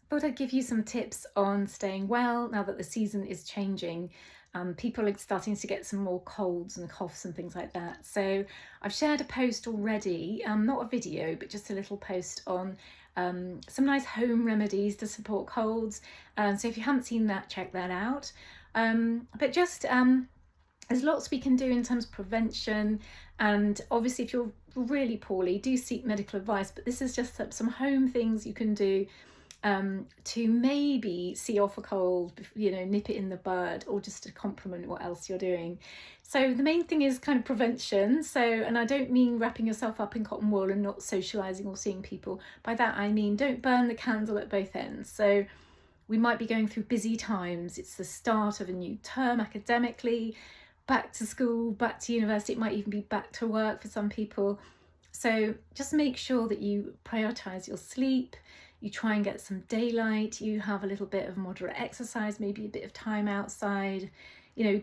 thought I'd give you some tips on staying well now that the season is changing. People are starting to get some more colds and coughs and things like that. So I've shared a post already, not a video, but just a little post on some nice home remedies to support colds. So if you haven't seen that, check that out. But just there's lots we can do in terms of prevention, and obviously if you're really poorly, do seek medical advice, but this is just some home things you can do to maybe see off a cold, nip it in the bud, or just to complement what else you're doing. So the main thing is kind of prevention. So, and I don't mean wrapping yourself up in cotton wool and not socializing or seeing people. By that I mean don't burn the candle at both ends. So we might be going through busy times. It's the start of a new term academically, back to school, back to university. It might even be back to work for some people. So just make sure that you prioritize your sleep, you try and get some daylight, you have a little bit of moderate exercise, maybe a bit of time outside,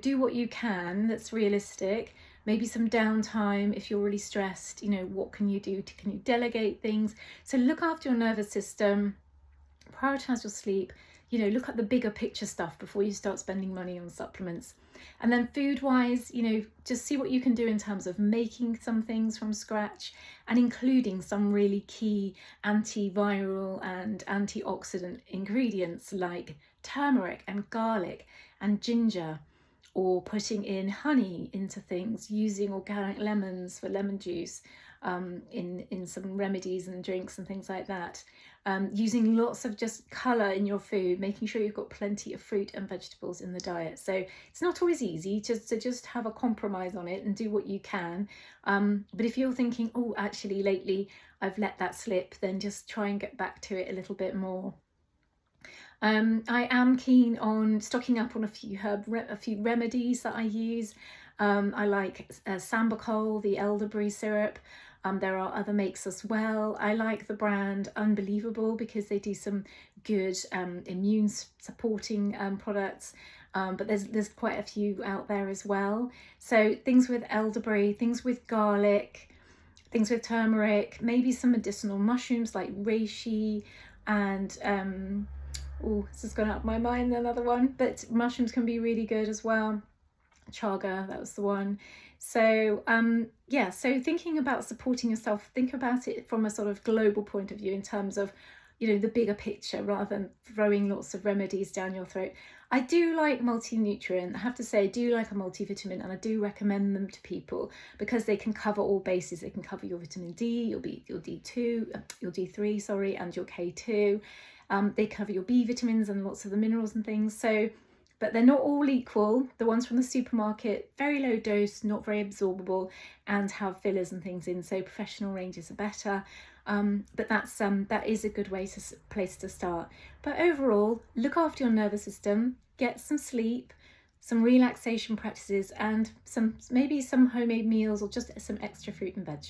do what you can that's realistic, maybe some downtime if you're really stressed, what can you do can you delegate things? So look after your nervous system, prioritize your sleep, look at the bigger picture stuff before you start spending money on supplements. And then food wise, just see what you can do in terms of making some things from scratch and including some really key antiviral and antioxidant ingredients like turmeric and garlic and ginger, or putting in honey into things, using organic lemons for lemon juice, in some remedies and drinks and things like that. Using lots of just colour in your food, making sure you've got plenty of fruit and vegetables in the diet. So it's not always easy to just have a compromise on it and do what you can. But if you're thinking, oh, actually lately I've let that slip, then just try and get back to it a little bit more. I am keen on stocking up on a few remedies that I use. I like Sambacol, the elderberry syrup. There are other makes as well. I like the brand Unbelievable because they do some good immune supporting products. But there's quite a few out there as well. So things with elderberry, things with garlic, things with turmeric, maybe some medicinal mushrooms like reishi, and oh, this has gone out of my mind, another one, but mushrooms can be really good as well. Chaga, that was the one. So yeah, so thinking about supporting yourself, think about it from a sort of global point of view in terms of the bigger picture, rather than throwing lots of remedies down your throat. I do like multi-nutrient. I have to say, I do like a multivitamin, and I do recommend them to people because they can cover all bases. They can cover your vitamin D, your D2, your D3, sorry, and your K2. They cover your B vitamins and lots of the minerals and things. So, but they're not all equal. The ones from the supermarket, very low dose, not very absorbable, and have fillers and things in. So professional ranges are better. But that is a good place to start. But overall, look after your nervous system, get some sleep, some relaxation practices, and maybe some homemade meals, or just some extra fruit and veg.